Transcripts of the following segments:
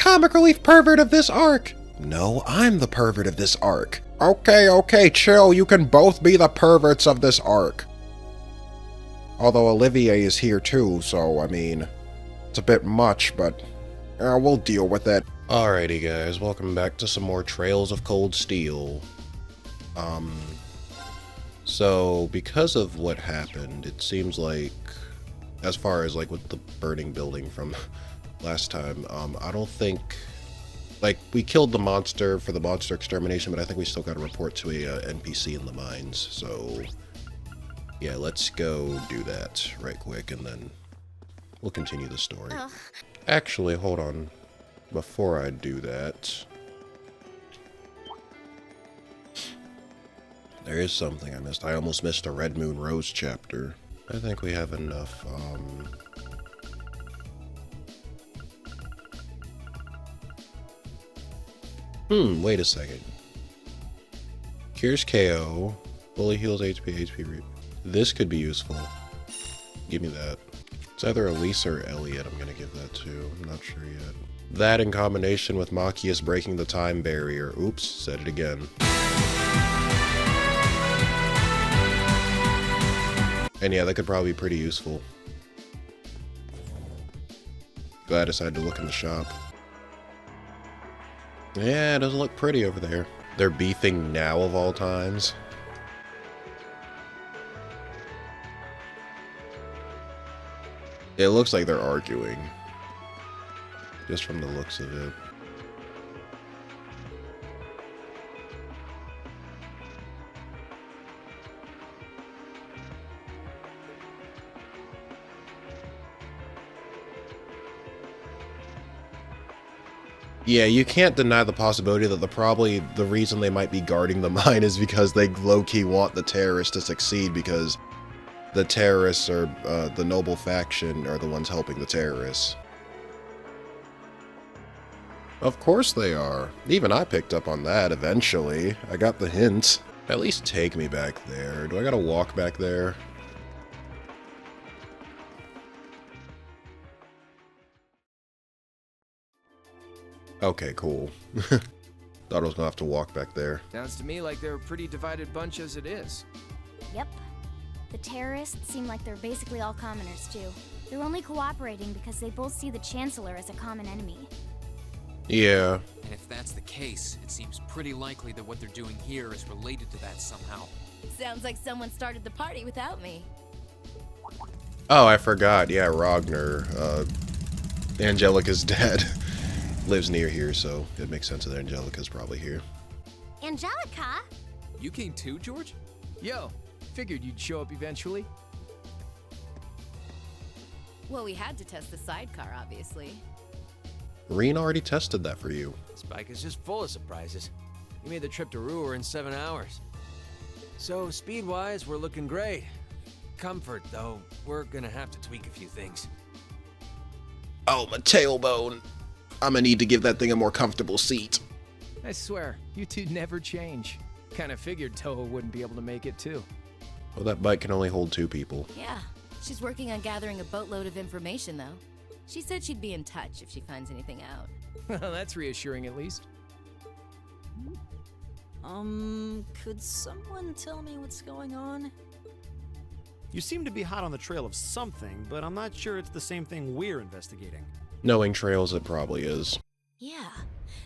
comic relief pervert of this arc. No, I'm the pervert of this arc. Okay, chill. You can both be the perverts of this arc. Although Olivier is here too, so, I mean, it's a bit much, but we'll deal with it. Alrighty, guys, welcome back to some more Trails of Cold Steel. So, because of what happened, it seems like, as far as, like, with the burning building from last time, I don't think, like, we killed the monster for the monster extermination, but I think we still got to report to a NPC in the mines, so yeah, let's go do that right quick, and then we'll continue the story. Actually, hold on. Before I do that, there is something I missed. I almost missed a Red Moon Rose chapter. I think we have enough, wait a second. Cures KO. Fully heals HP re. This could be useful. Give me that. It's either Elise or Elliot I'm gonna give that to. I'm not sure yet. That in combination with Machias breaking the time barrier. Oops, said it again. And yeah, that could probably be pretty useful. Glad I decided to look in the shop. Yeah, it doesn't look pretty over there. They're beefing now of all times. It looks like they're arguing. Just from the looks of it. Yeah, you can't deny the possibility that the reason they might be guarding the mine is because they low-key want the terrorists to succeed, because the terrorists are, the noble faction are the ones helping the terrorists. Of course they are. Even I picked up on that eventually. I got the hint. At least take me back there. Do I gotta walk back there? Okay, cool. Thought I was gonna have to walk back there. Sounds to me like they're a pretty divided bunch as it is. Yep. The terrorists seem like they're basically all commoners, too. They're only cooperating because they both see the Chancellor as a common enemy. Yeah. And if that's the case, it seems pretty likely that what they're doing here is related to that somehow. Sounds like someone started the party without me. Oh, I forgot. Yeah, Ragnar, Angelica's dad, lives near here, so it makes sense that Angelica's probably here. Angelica? You came too, George? Yo, figured you'd show up eventually. Well, we had to test the sidecar, obviously. Reen already tested that for you. This bike is just full of surprises. You made the trip to Ruhr in 7 hours. So, speed-wise, we're looking great. Comfort, though, we're gonna have to tweak a few things. Oh, my tailbone. I'm gonna need to give that thing a more comfortable seat. I swear, you two never change. Kinda figured Toho wouldn't be able to make it, too. Well, that bike can only hold 2 people. Yeah, she's working on gathering a boatload of information, though. She said she'd be in touch if she finds anything out. Well, that's reassuring at least. Could someone tell me what's going on? You seem to be hot on the trail of something, but I'm not sure it's the same thing we're investigating. Knowing Trails, it probably is. Yeah,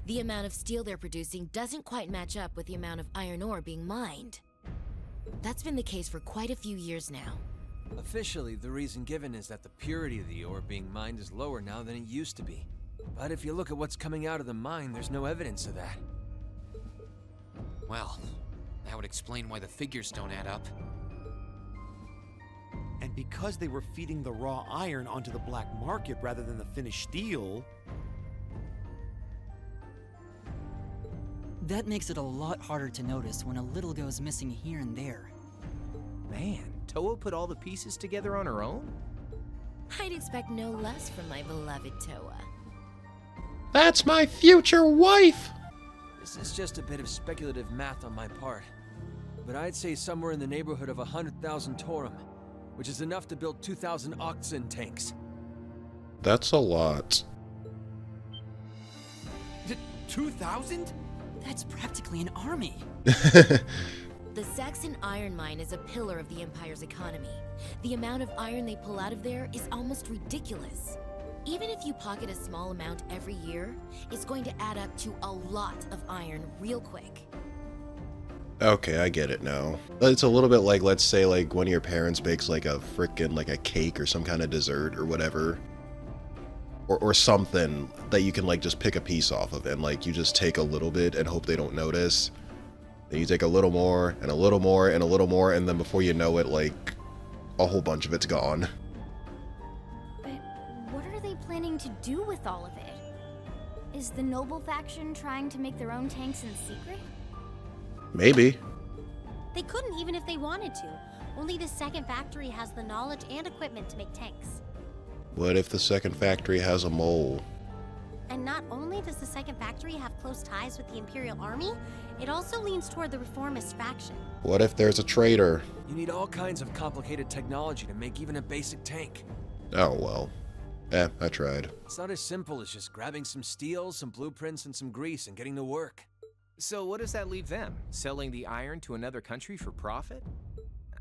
the amount of steel they're producing doesn't quite match up with the amount of iron ore being mined. That's been the case for quite a few years now. Officially, the reason given is that the purity of the ore being mined is lower now than it used to be. But if you look at what's coming out of the mine, there's no evidence of that. Well, that would explain why the figures don't add up. And because they were feeding the raw iron onto the black market rather than the finished steel... That makes it a lot harder to notice when a little goes missing here and there. Man, Toho put all the pieces together on her own? I'd expect no less from my beloved Toa. That's my future wife! This is just a bit of speculative math on my part. But I'd say somewhere in the neighborhood of 100,000 Torum, which is enough to build 2,000 oxen tanks. That's a lot. 2,000? That's practically an army. The Saxon iron mine is a pillar of the Empire's economy. The amount of iron they pull out of there is almost ridiculous. Even if you pocket a small amount every year, it's going to add up to a lot of iron real quick. Okay, I get it now. It's a little bit like, let's say, like, one of your parents bakes, like, a frickin', like, a cake or some kind of dessert or whatever. Or something that you can, like, just pick a piece off of, and, like, you just take a little bit and hope they don't notice. Then you take a little more, and a little more, and a little more, and then before you know it, like, a whole bunch of it's gone. But what are they planning to do with all of it? Is the noble faction trying to make their own tanks in secret? Maybe. They couldn't even if they wanted to. Only the second factory has the knowledge and equipment to make tanks. What if the second factory has a mole? And not only does the second factory have close ties with the Imperial Army, it also leans toward the reformist faction. What if there's a traitor? You need all kinds of complicated technology to make even a basic tank. Oh, well. I tried. It's not as simple as just grabbing some steel, some blueprints, and some grease and getting to work. So what does that leave them? Selling the iron to another country for profit?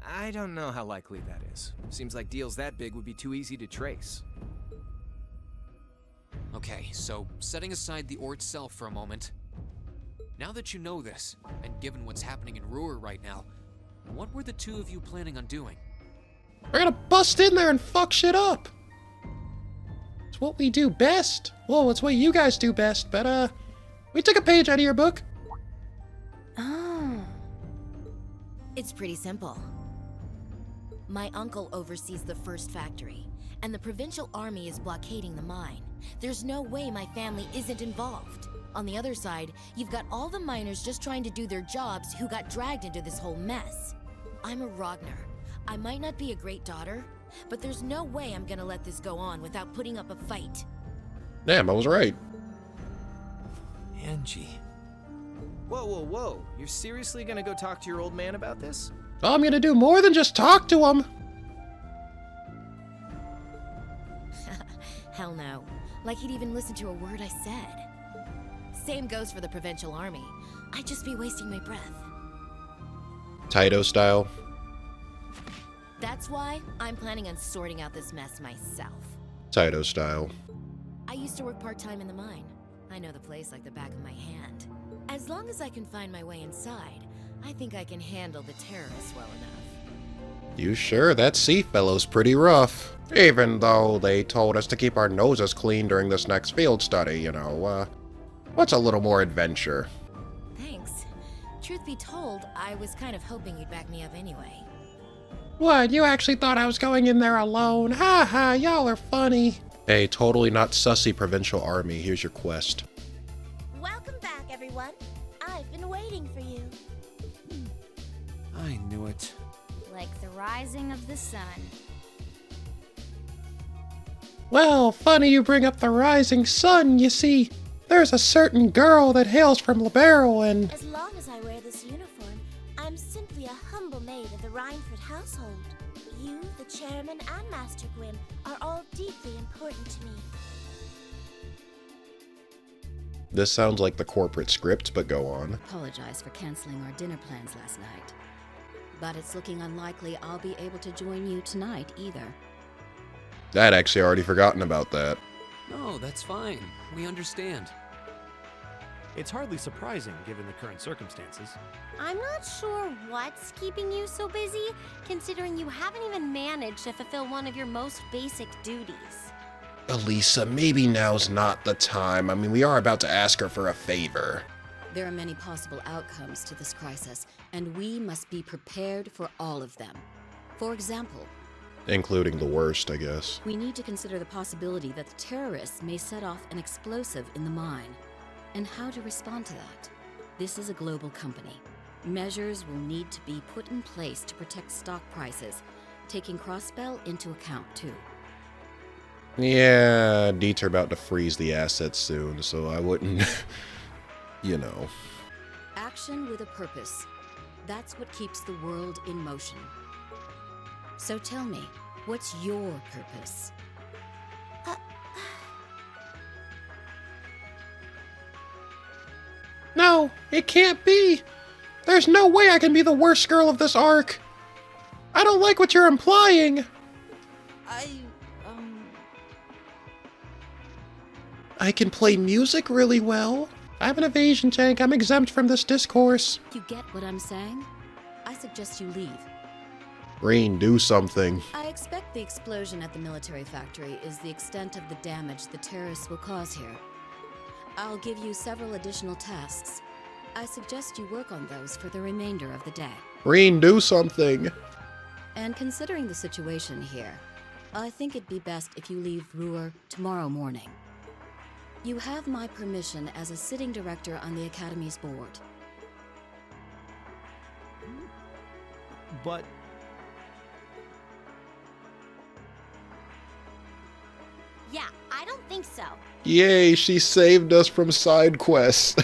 I don't know how likely that is. Seems like deals that big would be too easy to trace. Okay, so setting aside the ore itself for a moment. Now that you know this, and given what's happening in Ruhr right now, what were the two of you planning on doing? We're gonna bust in there and fuck shit up! It's what we do best. Well, it's what you guys do best, but, we took a page out of your book. Oh. It's pretty simple. My uncle oversees the first factory, and the provincial army is blockading the mine. There's no way my family isn't involved. On the other side, you've got all the miners just trying to do their jobs who got dragged into this whole mess. I'm a Ragnar. I might not be a great daughter, but there's no way I'm gonna let this go on without putting up a fight. Damn, I was right. Angie. Whoa. You're seriously gonna go talk to your old man about this? I'm gonna do more than just talk to him. Hell no. Like he'd even listen to a word I said. Same goes for the provincial army. I'd just be wasting my breath. Taito style. That's why I'm planning on sorting out this mess myself. Taito style. I used to work part-time in the mine. I know the place like the back of my hand. As long as I can find my way inside, I think I can handle the terrorists well enough. You sure? That sea fellow's pretty rough. Even though they told us to keep our noses clean during this next field study, you know, what's a little more adventure? Thanks. Truth be told, I was kind of hoping you'd back me up anyway. What, you actually thought I was going in there alone? Ha ha, y'all are funny. Hey, totally not sussy provincial army, here's your quest. Welcome back, everyone. I've been waiting for you. I knew it. Like the rising of the sun. Well, funny you bring up the rising sun, you see. There's a certain girl that hails from Libero and... As long as I wear this uniform, I'm simply a humble maid of the Rhineford household. You, the chairman, and Master Gwyn are all deeply important to me. This sounds like the corporate script, but go on. Apologize for canceling our dinner plans last night. But it's looking unlikely I'll be able to join you tonight either. I'd actually already forgotten about that. No, that's fine. We understand. It's hardly surprising given the current circumstances. I'm not sure what's keeping you so busy, considering you haven't even managed to fulfill one of your most basic duties. Elisa, maybe now's not the time. I mean, we are about to ask her for a favor. There are many possible outcomes to this crisis, and we must be prepared for all of them. For example, Including the worst, I guess. we need to consider the possibility that the terrorists may set off an explosive in the mine, and how to respond to that. This is a global company. Measures will need to be put in place to protect stock prices, taking cross-spell into account too. Yeah, Dieter about to freeze the assets soon, so I wouldn't... you know. Action with a purpose. That's what keeps the world in motion. So tell me, what's your purpose? 。No, it can't be. There's no way I can be the worst girl of this arc. I don't like what you're implying. I can play music really well. I'm an evasion tank. I'm exempt from this discourse. You get what I'm saying? I suggest you leave. Rain, do something. I expect the explosion at the military factory is the extent of the damage the terrorists will cause here. I'll give you several additional tasks. I suggest you work on those for the remainder of the day. Rain, do something. And considering the situation here, I think it'd be best if you leave Ruhr tomorrow morning. You have my permission as a sitting director on the Academy's board. But Yeah, I don't think so. Yay, she saved us from side quests.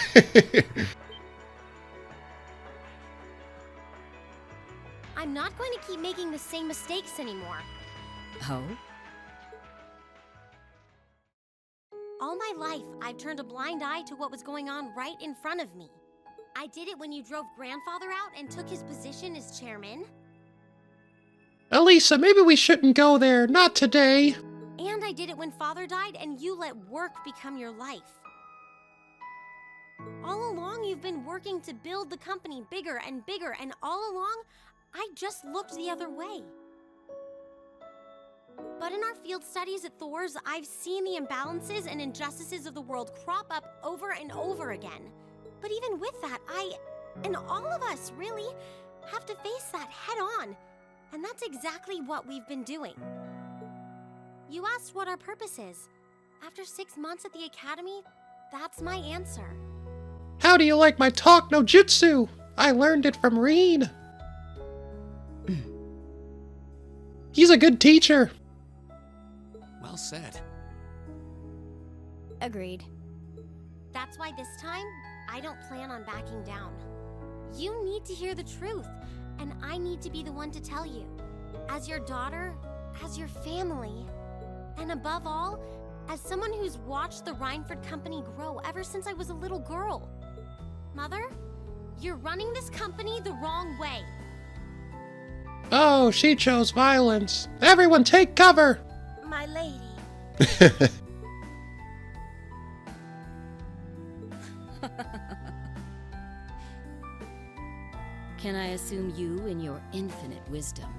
I'm not going to keep making the same mistakes anymore. Oh? All my life, I've turned a blind eye to what was going on right in front of me. I did it when you drove Grandfather out and took his position as chairman. Elisa, maybe we shouldn't go there. Not today. And I did it when Father died and you let work become your life. All along, you've been working to build the company bigger and bigger, and all along, I just looked the other way. But in our field studies at Thor's, I've seen the imbalances and injustices of the world crop up over and over again. But even with that, I, and all of us really, have to face that head on. And that's exactly what we've been doing. You asked what our purpose is. After 6 months at the Academy, that's my answer. How do you like my talk no jutsu? I learned it from Reen. He's a good teacher. Well said. Agreed. That's why this time, I don't plan on backing down. You need to hear the truth, and I need to be the one to tell you. As your daughter, as your family, and above all, as someone who's watched the Rhineford Company grow ever since I was a little girl. Mother, you're running this company the wrong way. Oh, she chose violence. Everyone take cover. My lady. Can I assume you, in your infinite wisdom,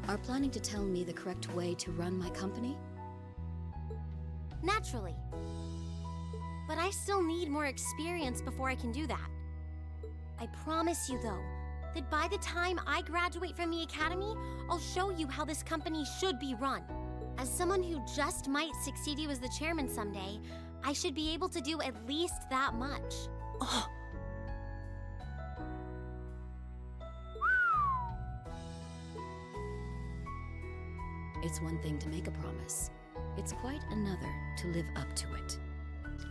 are planning to tell me the correct way to run my company? Naturally. But I still need more experience before I can do that. I promise you, though, that by the time I graduate from the Academy, I'll show you how this company should be run. As someone who just might succeed you as the chairman someday, I should be able to do at least that much. Oh. It's one thing to make a promise. It's quite another to live up to it.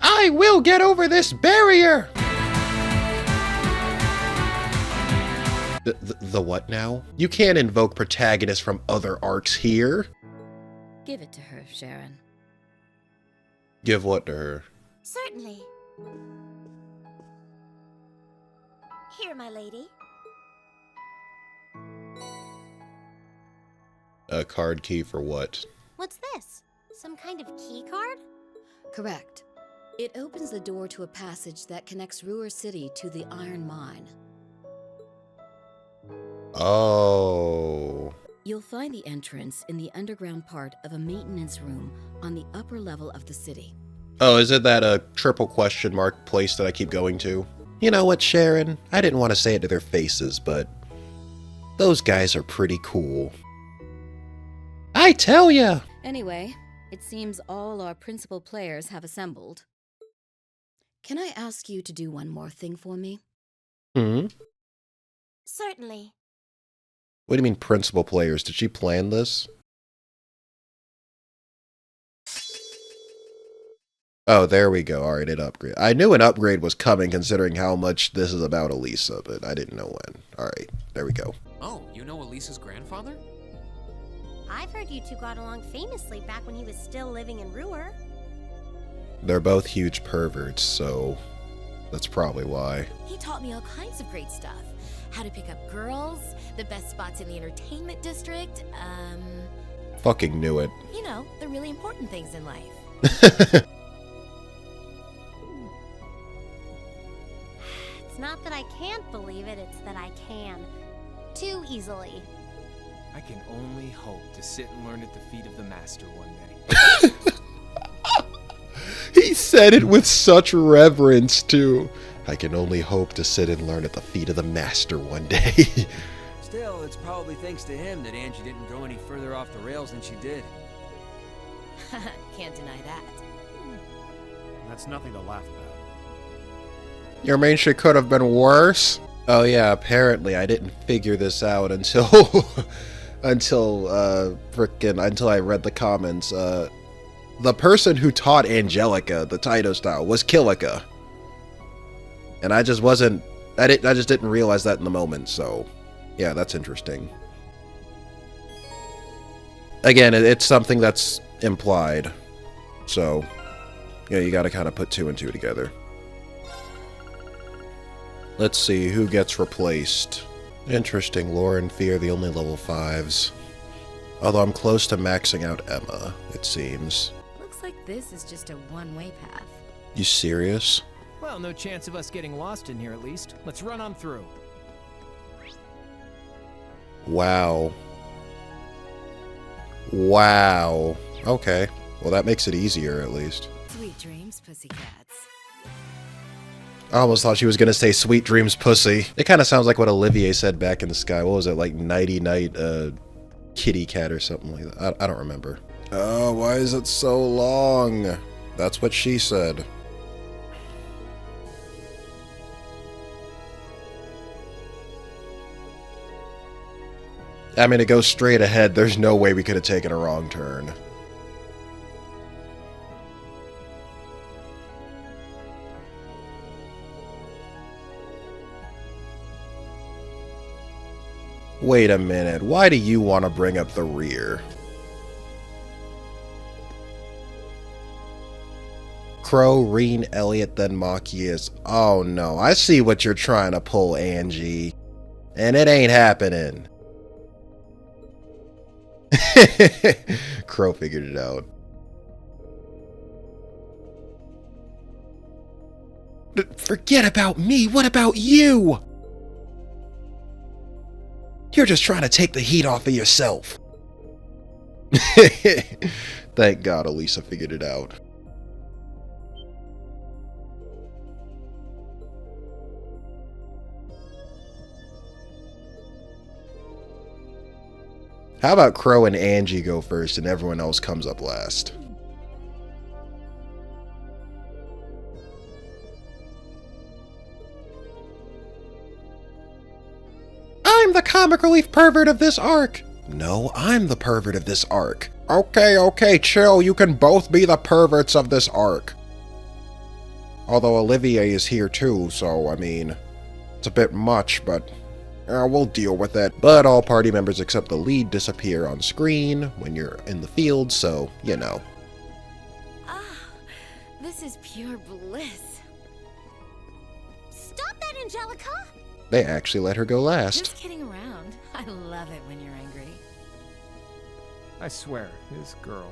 I will get over this barrier! The what now? You can't invoke protagonists from other arcs here. Give it to her, Sharon. Give what to her? Certainly. Here, my lady. A card key for what? What's this? Some kind of key card? Correct. It opens the door to a passage that connects Ruhr City to the iron mine. Oh. You'll find the entrance in the underground part of a maintenance room on the upper level of the city. Oh, is it that triple question mark place that I keep going to? You know what, Sharon? I didn't want to say it to their faces, but those guys are pretty cool. I tell ya! Anyway, it seems all our principal players have assembled. Can I ask you to do one more thing for me? Certainly. What do you mean principal players? Did she plan this? Oh, there we go. Alright, it upgraded. I knew an upgrade was coming considering how much this is about Elisa, but I didn't know when. Alright, there we go. Oh, you know Elisa's grandfather? I've heard you two got along famously back when he was still living in Ruhr. They're both huge perverts, so That's probably why. He taught me all kinds of great stuff. How to pick up girls, the best spots in the entertainment district, Fucking knew it. you know, the really important things in life. It's not that I can't believe it, it's that I can. Too easily. I can only hope to sit and learn at the feet of the master one day. He said it with such reverence, too. I can only hope to sit and learn at the feet of the master one day. Still, it's probably thanks to him that Angie didn't go any further off the rails than she did. Can't deny that. That's nothing to laugh about. You mean she could have been worse? Oh yeah, apparently I didn't figure this out until until I read the comments. The person who taught Angelica the Taito style was Kilika. And I just didn't realize that in the moment, so yeah, that's interesting. Again, it's something that's implied. So, yeah, you gotta kind of put two and two together. Let's see, who gets replaced? Interesting, Lore and Fear, the only level 5s. Although I'm close to maxing out Emma, it seems. Looks like this is just a one-way path. You serious? Well, no chance of us getting lost in here at least. Let's run on through. Wow. Wow. Okay. Well, that makes it easier, at least. Sweet dreams, pussycats. I almost thought she was gonna say "Sweet Dreams, Pussy." It kind of sounds like what Olivier said back in the sky. What was it, like Nighty Night, Kitty Cat or something like that? I don't remember. Oh, why is it so long? That's what she said. I mean, it goes straight ahead. There's no way we could have taken a wrong turn. Wait a minute, why do you want to bring up the rear? Crow, Reen, Elliot, then Machias. Oh no, I see what you're trying to pull, Angie. And it ain't happening. Crow figured it out. Forget about me, what about you? You're just trying to take the heat off of yourself. Thank God Elisa figured it out. How about Crow and Angie go first and everyone else comes up last? I'm the comic relief pervert of this arc. No, I'm the pervert of this arc. Okay, chill. You can both be the perverts of this arc. Although Olivier is here too, so, I mean, it's a bit much, but we'll deal with it. But all party members except the lead disappear on screen when you're in the field, so, you know. Ah, this is pure bliss. Stop that, Angelica! They actually let her go last. Just kidding around. I love it when you're angry. I swear, this girl.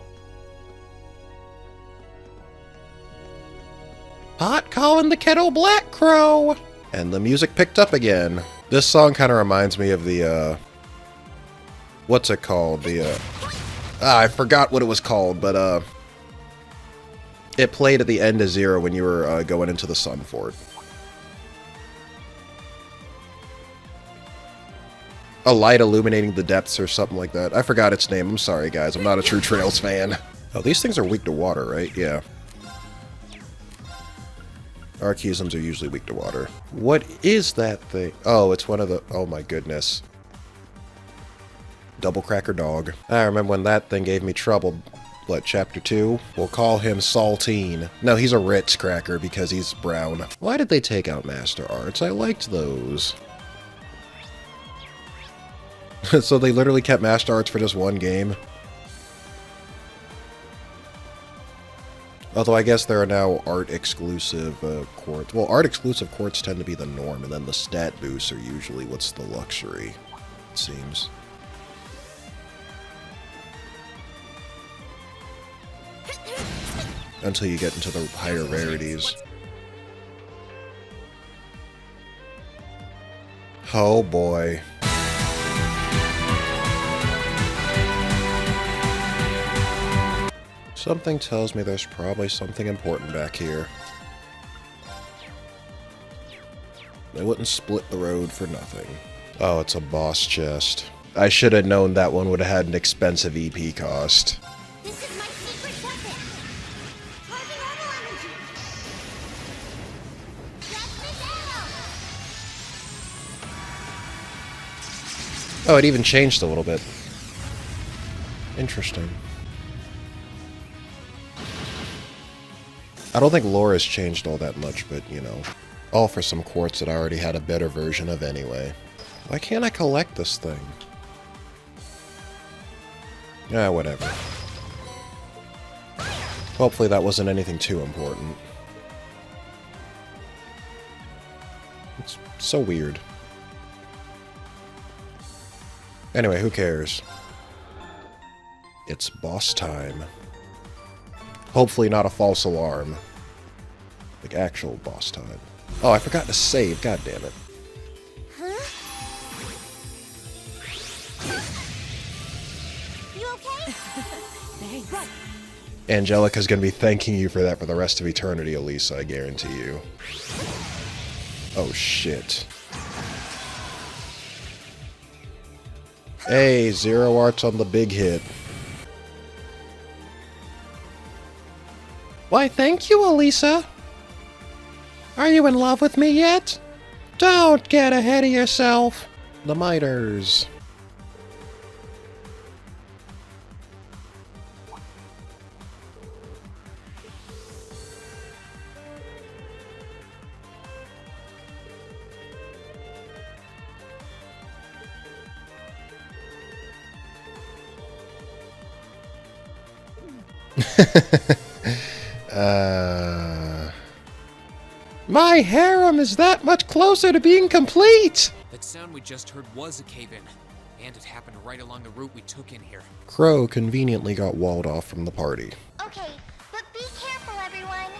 Hot calling the kettle black, Crow! And the music picked up again. This song kind of reminds me of the, what's it called? I forgot what it was called, but, it played at the end of Zero when you were, going into the Sun Fort. A light illuminating the depths or something like that. I forgot its name. I'm sorry, guys. I'm not a true Trails fan. Oh, these things are weak to water, right? Yeah. ARCHAISMs are usually weak to water. What is that thing? Oh, it's one of the... Oh my goodness. Double cracker dog. I remember when that thing gave me trouble. What, chapter 2? We'll call him Saltine. No, he's a Ritz cracker because he's brown. Why did they take out Master Arts? I liked those. So they literally kept Master Arts for just one game? Although I guess there are now art-exclusive quartz. Well, art-exclusive quartz tend to be the norm, and then the stat boosts are usually what's the luxury, it seems. Until you get into the higher rarities. Oh boy. Something tells me there's probably something important back here. They wouldn't split the road for nothing. Oh, it's a boss chest. I should have known that one would have had an expensive EP cost. This is my secret weapon. Charging auto energy. That's this arrow. Oh, it even changed a little bit. Interesting. I don't think lore has changed all that much, but, you know, all for some quartz that I already had a better version of anyway. Why can't I collect this thing? Yeah, whatever. Hopefully that wasn't anything too important. It's so weird. Anyway, who cares? It's boss time. Hopefully not a false alarm. Like actual boss time. Oh, I forgot to save. God damn it. Huh? You okay? Thanks. Right. Angelica's gonna be thanking you for that for the rest of eternity, Elisa, I guarantee you. Oh shit. Hey, 0 arts on the big hit. Why, thank you, Elisa. Are you in love with me yet? Don't get ahead of yourself. The miters. My harem is that much closer to being complete! That sound we just heard was a cave-in, and it happened right along the route we took in here. Crow conveniently got walled off from the party. Okay, but be careful, everyone.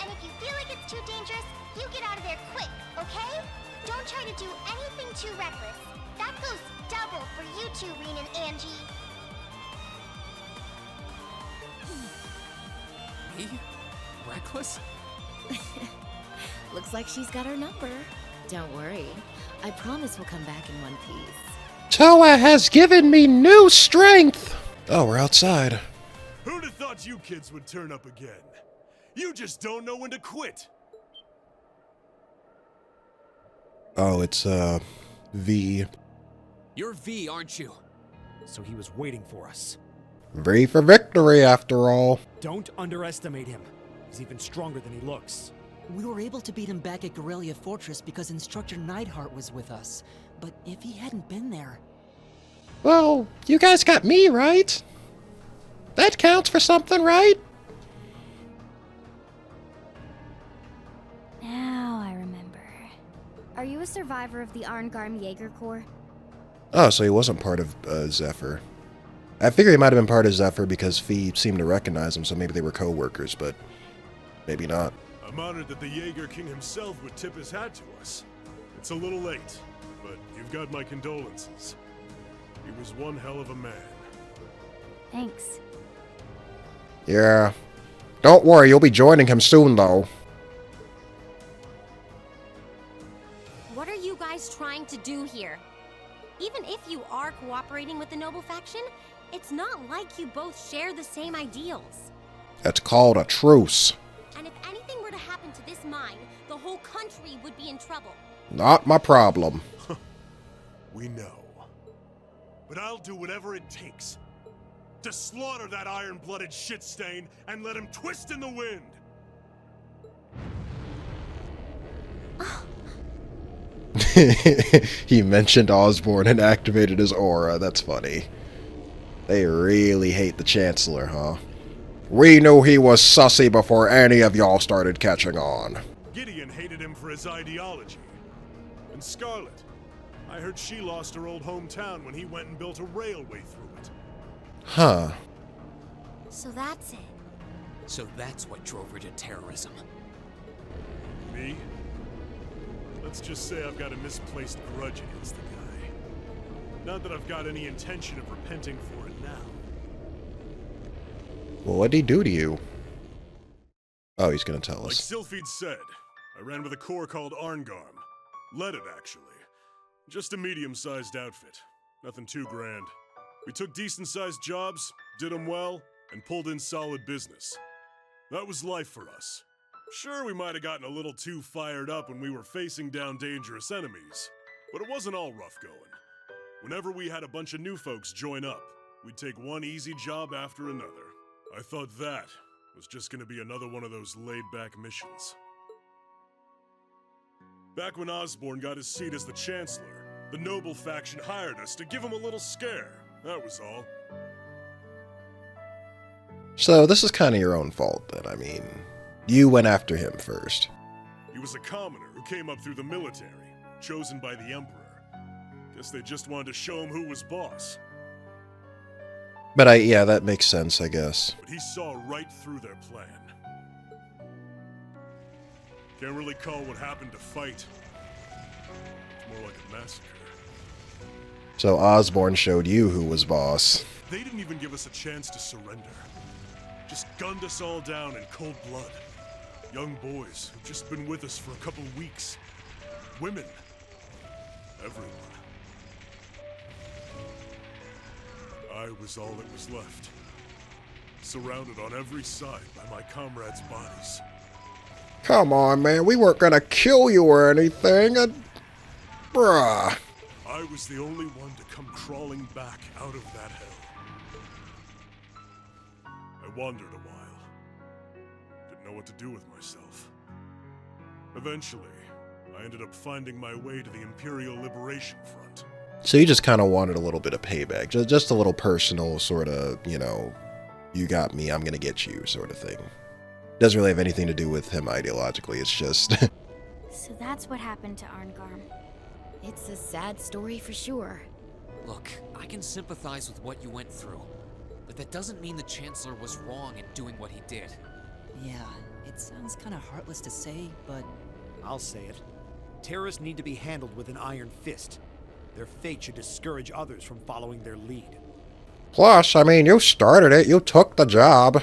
And if you feel like it's too dangerous, you get out of there quick, okay? Don't try to do anything too reckless. That goes double for you two, Reen and Angie. Me? Reckless? Looks like she's got our number. Don't worry. I promise we'll come back in one piece. Toa has given me new strength! Oh, we're outside. Who'd have thought you kids would turn up again? You just don't know when to quit. Oh, it's, V. You're V, aren't you? So he was waiting for us. V for victory, after all. Don't underestimate him. He's even stronger than he looks. We were able to beat him back at Guerrilla Fortress because Instructor Neidhart was with us. But if he hadn't been there... Well, you guys got me, right? That counts for something, right? Now I remember. Are you a survivor of the Arngarm Jaeger Corps? Oh, so he wasn't part of, Zephyr. I figure he might have been part of Zephyr because Fee seemed to recognize him, so maybe they were co-workers, but maybe not. I'm honored that the Jaeger King himself would tip his hat to us. It's a little late, but you've got my condolences. He was one hell of a man. Thanks. Yeah. Don't worry, you'll be joining him soon, though. What are you guys trying to do here? Even if you are cooperating with the noble faction, it's not like you both share the same ideals. That's called a truce. And if anything were to happen to this mine, the whole country would be in trouble. Not my problem. We know. But I'll do whatever it takes to slaughter that iron-blooded shit stain and let him twist in the wind. He mentioned Osborne and activated his aura. That's funny. They really hate the Chancellor, huh? We knew he was sussy before any of y'all started catching on. Gideon hated him for his ideology. And Scarlet, I heard she lost her old hometown when he went and built a railway through it. Huh. So that's it. So that's what drove her to terrorism. Me? Let's just say I've got a misplaced grudge against the guy. Not that I've got any intention of repenting for it now. Well, what'd he do to you? Oh, he's gonna tell Like us. Sylphid said, I ran with a corps called Arngarm. Led it, actually. Just a medium-sized outfit. Nothing too grand. We took decent-sized jobs, did them well, and pulled in solid business. That was life for us. Sure, we might have gotten a little too fired up when we were facing down dangerous enemies, but it wasn't all rough going. Whenever we had a bunch of new folks join up, we'd take one easy job after another. I thought that was just gonna be another one of those laid-back missions. Back when Osborne got his seat as the Chancellor, the Noble faction hired us to give him a little scare. That was all. So this is kind of your own fault then, I mean. You went after him first. He was a commoner who came up through the military, chosen by the Emperor. Guess they just wanted to show him who was boss. But yeah, that makes sense, I guess. But he saw right through their plan. Can't really call what happened a fight. It's more like a massacre. So Osborne showed you who was boss. They didn't even give us a chance to surrender. Just gunned us all down in cold blood. Young boys who've just been with us for a couple weeks. Women. Everyone. I was all that was left. Surrounded on every side by my comrades' bodies. Come on, man, we weren't gonna kill you or anything. Bruh. I was the only one to come crawling back out of that hell. I wandered a while. Didn't know what to do with myself. Eventually, I ended up finding my way to the Imperial Liberation Front. So you just kind of wanted a little bit of payback. Just a little personal sort of, you know, you got me, I'm gonna get you sort of thing. Doesn't really have anything to do with him ideologically, it's just... So that's what happened to Arngarm. It's a sad story for sure. Look, I can sympathize with what you went through, but that doesn't mean the Chancellor was wrong in doing what he did. Yeah, it sounds kind of heartless to say, but... I'll say it. Terrorists need to be handled with an iron fist. Their fate should discourage others from following their lead. Plus, I mean, you started it, you took the job.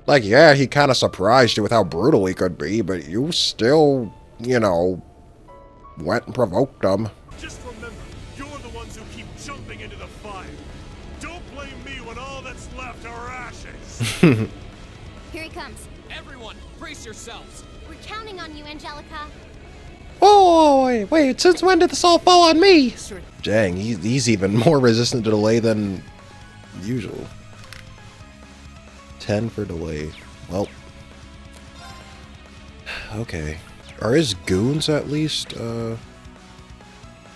Like, yeah, he kind of surprised you with how brutal he could be, but you still, you know, went and provoked him. Just remember, you're the ones who keep jumping into the fire. Don't blame me when all that's left are ashes. Here he comes. Everyone, brace yourselves! We're counting on you, Angelica. Oh, wait, since when did this all fall on me? Dang, he's even more resistant to delay than usual. 10 for delay. Well. Okay. Are his goons at least?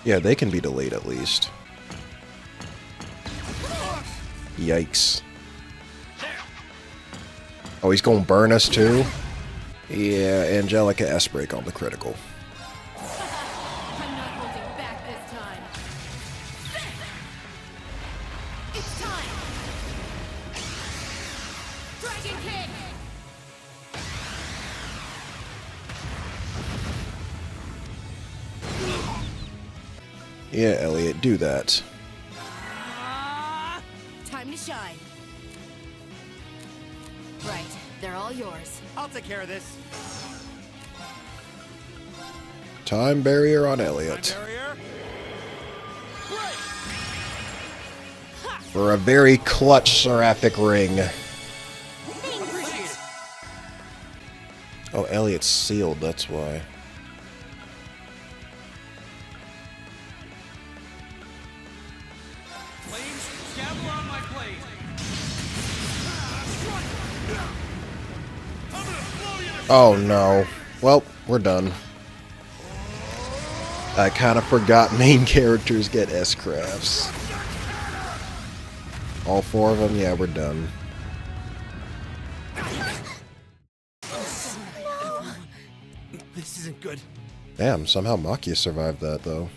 Yeah, they can be delayed at least. Yikes. Oh, he's gonna burn us too? Yeah, Angelica S-break on the critical. I'm not holding back this time. It's time. Dragon kick. Yeah, Elliot, do that. Time to shine. Right, they're all yours. I'll take care of this. Time barrier on Elliot. Barrier. For a very clutch seraphic ring. Oh, Elliot's sealed, that's why. Flames, gather on my blade. Oh no. Well, we're done. I kind of forgot main characters get S-crafts. All 4 of them? Yeah, we're done. This isn't good. Damn, somehow Makia survived that, though.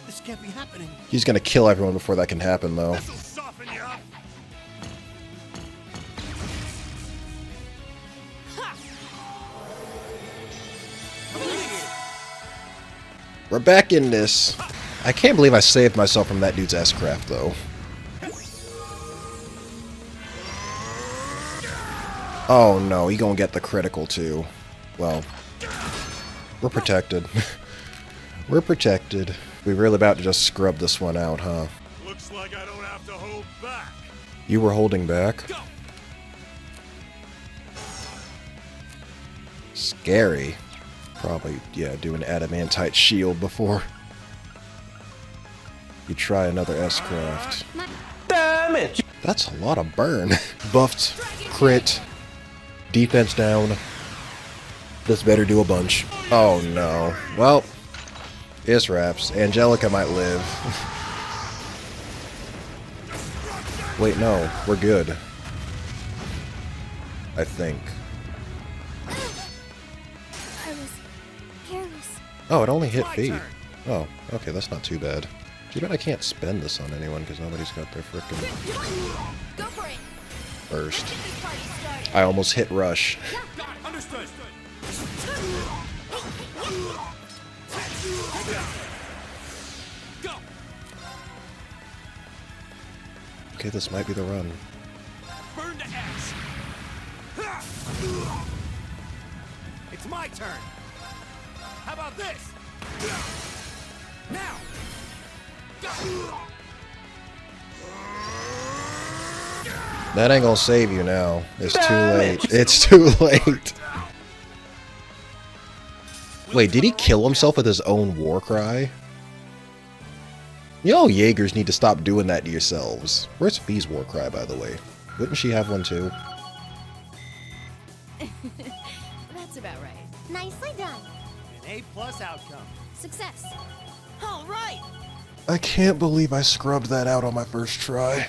This can't be happening. He's gonna kill everyone before that can happen, though. This'll soften you up. We're back in this. I can't believe I saved myself from that dude's S-craft, though. Oh no, he gonna get the critical too. Well, we're protected. We're protected. We really about to just scrub this one out, huh? Looks like I don't have to hold back. You were holding back? Go. Scary. Probably, yeah, do an adamantite shield before you try another S-craft. Damage! That's a lot of burn. Buffed, crit, defense down. This better do a bunch. Oh no. Well, it's wraps. Angelica might live. Wait, no. We're good. I think. I was careless. Oh, it only hit feet. Oh, okay, that's not too bad. Too bad I can't spend this on anyone because nobody's got their frickin' Go for it. burst. I almost hit rush. Understood. Go. Okay, this might be the run. Burn to ash. It's my turn. How about this? Now. That ain't gonna save you now. It's too late. It's too late. Wait, did he kill himself with his own war cry? Y'all Jaegers need to stop doing that to yourselves. Where's Fee's war cry, by the way? Wouldn't she have one too? That's about right. Nicely done. An A+ outcome. Success. All right! I can't believe I scrubbed that out on my first try.